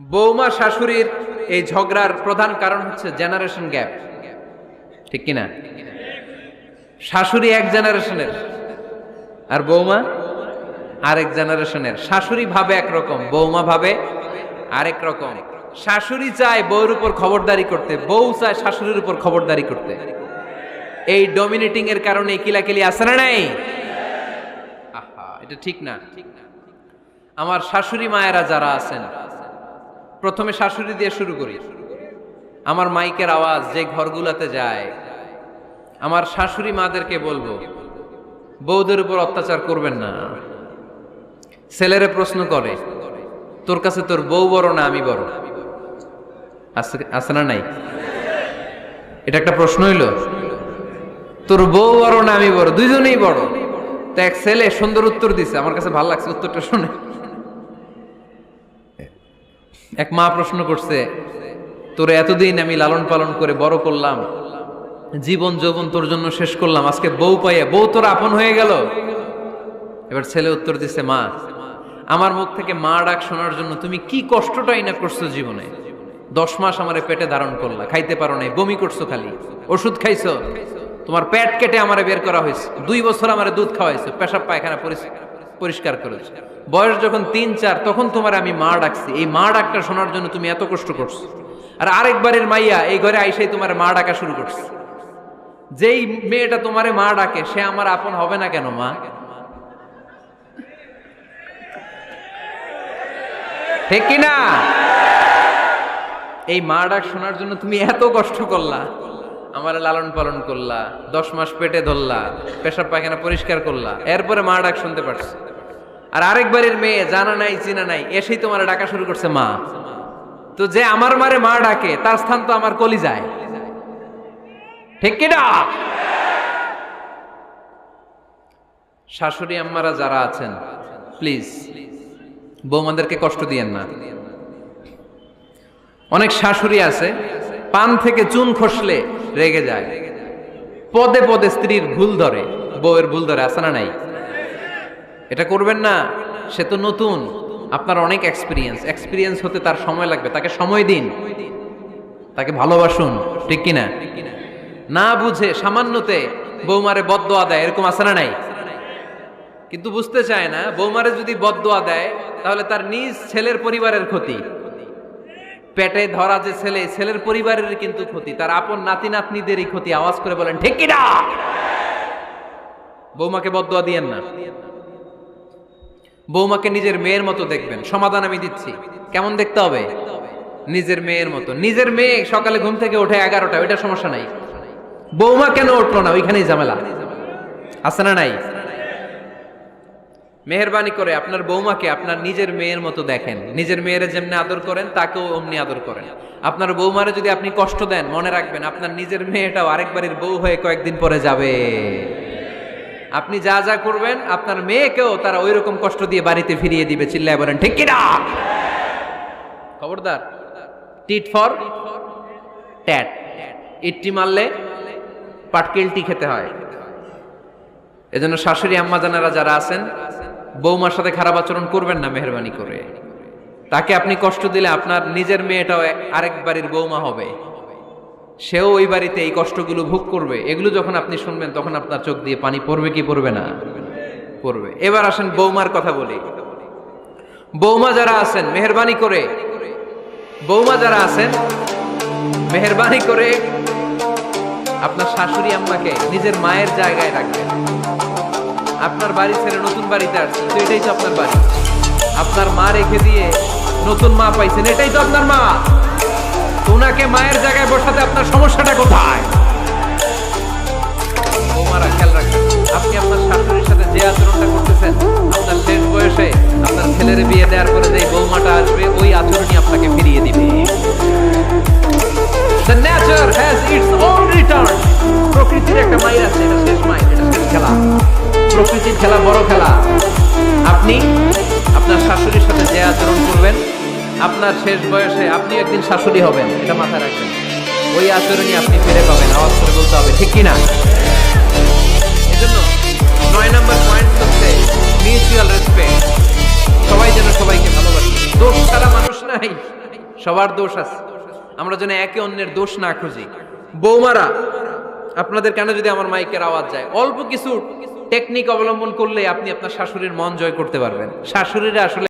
বৌমা শাশুড়ির এই ঝগড়ার প্রধান কারণ হচ্ছে জেনারেশন গ্যাপ, ঠিক কিনা? শাশুড়ি এক জেনারেশনের আর বৌমা আরেক জেনারেশনের। শাশুড়ি ভাবে একরকম, বৌমা ভাবে আরেক রকম। শাশুড়ি চায় বউর উপর খবরদারি করতে, বউ চায় শাশুড়ির উপর খবরদারি করতে। এই ডমিনেটিং এর কারণে কিলাকিলি আছে না নাই? আহা, এটা ঠিক না। আমার শাশুড়ি মায়েরা যারা আছেন, প্রথমে শাশুড়ি দিয়ে শুরু করি। আমার মাইকের আওয়াজ যে ঘরগুলাতে যায়, আমার শাশুড়ি মাদেরকে বলবো, বউদের উপর অত্যাচার করবেন না। ছেলেরে প্রশ্ন করে, তোর কাছে তোর বউ বড় না আমি বড়? আছে না নাই? এটা একটা প্রশ্ন হইল। তোর বউ বড় না আমি বড়? দুইজনেই বড়। তো এক ছেলে সুন্দর উত্তর দিছে, আমার কাছে ভালো লাগছে উত্তরটা শুনে। এক মা প্রশ্ন করছে, তোর এতদিন আমি লালন পালন করে বড় করলাম, জীবন যৌবন তোর জন্য শেষ করলাম, আজকে বউ পাইয়া বউ তোর আপন হয়ে গেল? এবার ছেলে উত্তর দিছে, মা, আমার মুখ থেকে মা ডাক শোনার জন্য তুমি কি কষ্টটাই না করছো জীবনে। 10 মাস আমারে পেটে ধারণ করলা, খাইতে পারো নাই, বমি করছো, খালি ওষুধ খাইছো, তোমার পেট কেটে আমারে বের করা হয়েছে, 2 বছর আমারে দুধ খাওয়াইছো, পেশাব পায়খানা পরিষ্কার করেছো। বয়স যখন 3-4 তখন তোমার আমি মা ডাকছি, এই মা ডাকটা শোনার জন্য তুমি এত কষ্ট করছো। আর আরেকবারের মাইয়া এই ঘরে আইসাই তোমার মা ডাকা শুরু করছে। যেই মেয়েটা তোমারে মা ডাকে সে আমার আপন হবে না কেন মা? ঠিক কিনা? এই মা ডাক শোনার জন্য তুমি এত কষ্ট করলা, আমার লালন পালন করলা, 10 মাস পেটে ধরলা, পেশাব পায়খানা পরিষ্কার করলা, এরপরে মা ডাক শুনতে পারছো। আর আরেকবারের মেয়ে জানা নাই চিনা নাই এসেই তোমার ডাকা শুরু করছে মা। তো যে আমার মারে মা ডাকে তার স্থান তো আমার কলিজায়, ঠিক কিনা? শাশুড়ি আম্মারা যারা আছেন, প্লিজ বৌমাদেরকে কষ্ট দিয়েন না। অনেক শাশুড়ি আছে পান থেকে চুন খসলে রেগে যায়, পদে পদে স্ত্রীর ভুল ধরে, বউয়ের ভুল ধরে, আছে না নাই? এটা করবেন না। সে তো নতুন, আপনার অনেক এক্সপিরিয়েন্স হতে তার সময় লাগবে, তাকে সময় দিন, তাকে ভালোবাসুন, ঠিক কিনা? না বুঝে সামান্যতে বৌমারে বদদোয়া দেয়, এরকম আছে না নাই? কিন্তু বুঝতে চায় না, বৌমারে যদি বদদোয়া দেয় তাহলে তার নিজ ছেলের পরিবারের ক্ষতি, পেটে ধরা যে ছেলে, ছেলের পরিবারের কিন্তু ক্ষতি, তার আপন নাতি নাতনিদেরই ক্ষতি। আওয়াজ করে বলেন ঠিক কিনা? বৌমাকে বদদোয়া দিয়েন না। বৌমাকে নিজের মেয়ের মতো দেখবেন। সমাধান আমি দিচ্ছি, কেমন দেখতে হবে? নিজের মেয়ের মতো। নিজের মেয়ে সকালে ঘুম থেকে ওঠে 11টা, ওইটা সমস্যা নাই। বৌমা কেন উঠলো না, ওইখানেই ঝামেলা, আছে না নাই? মেহেরবানি করে আপনার বৌমাকে আপনার নিজের মেয়ের মতো দেখেন। নিজের মেয়েরে যেমনি আদর করেন তাকেও অমনি আদর করেন। আপনার বৌমারে যদি আপনি কষ্ট দেন, মনে রাখবেন আপনার নিজের মেয়েটাও আরেকবারের বউ হয়ে কয়েকদিন পরে যাবে। আপনি যা যা করবেন আপনার মেয়েকেও তারা ওই রকম কষ্ট দিয়ে বাড়িতে ফিরিয়ে দিবে। চিল্লায় বলেন ঠিক কিনা? খবরদার, টিট ফর ট্যাট। ইট্টি মারলে পাটকেলটি খেতে হয়। এজন্য শাশুড়ি আম্মা জানারা যারা আছেন, বৌমার সাথে খারাপ আচরণ করবেন না মেহেরবানি করে। তাকে আপনি কষ্ট দিলে আপনার নিজের মেয়েটাও আরেক বাড়ির বৌমা হবে, সেও ওই বাড়িতে এই কষ্টগুলো ভোগ করবে। এগুলো যখন আপনি শুনবেন তখন আপনার চোখ দিয়ে পানি পড়বে কি পড়বে না? পড়বে। এবার আসেন বৌমার কথা বলি। বৌমা যারা আছেন মেহেরবানি করে, বৌমা যারা আছেন মেহেরবানি করে আপনার শাশুড়ি আম্মাকে নিজের মায়ের জায়গায় রাখবেন। আপনার বাড়ি ছেড়ে নতুন বাড়িতে আসছেন, তো এটাই তো আপনার বাড়ি। আপনার মা রেখে দিয়ে নতুন মা পাইছেন, এটাই তো আপনার মা। ওনাকে মায়ের জায়গায় বসাতে আপনার সমস্যাটা কোথায়? বৌমারা খেয়াল রাখবেন, আপনি আপনার শাশুড়ির সাথে যে আচরণটা করতেছেন, আপনার শেষ বয়সে আপনার ছেলের বিয়ে দেওয়ার পরে যে বৌমাটা আসবে ওই আচরণই আপনাকে ফিরিয়ে দিবে। The nature has its own return. প্রকৃতির একটা মাইর আছে, এটা শেষ মাইর, এটা শেষ খেলা। প্রকৃতির খেলা বড় খেলা। আপনি আপনার শাশুড়ির সাথে যে আচরণ করবেন, আপনার শেষ বয়সে আপনি একদিন শাশুড়ি হবেন, এটা মাথায় রাখবেন। ওই আচরণই আপনি ফিরে পাবেন। আওয়াজ করে বলতে হবে ঠিক কিনা? এজন্য 9 নম্বর পয়েন্ট হচ্ছে মিউচুয়াল রেসপেক্ট। সবাই যেন সবাইকে ভালোবাসে। দোষ ছাড়া মানুষ নাই, সবার দোষ আছে, আমরা যেন একে অন্যের দোষ না খুঁজি। বৌমারা, আপনাদের কেন যদি আমার মাইকের আওয়াজ যায়, অল্প কিছু টেকনিক অবলম্বন করলে আপনি আপনার শাশুড়ির মন জয় করতে পারবেন। শাশুড়িরা আসলে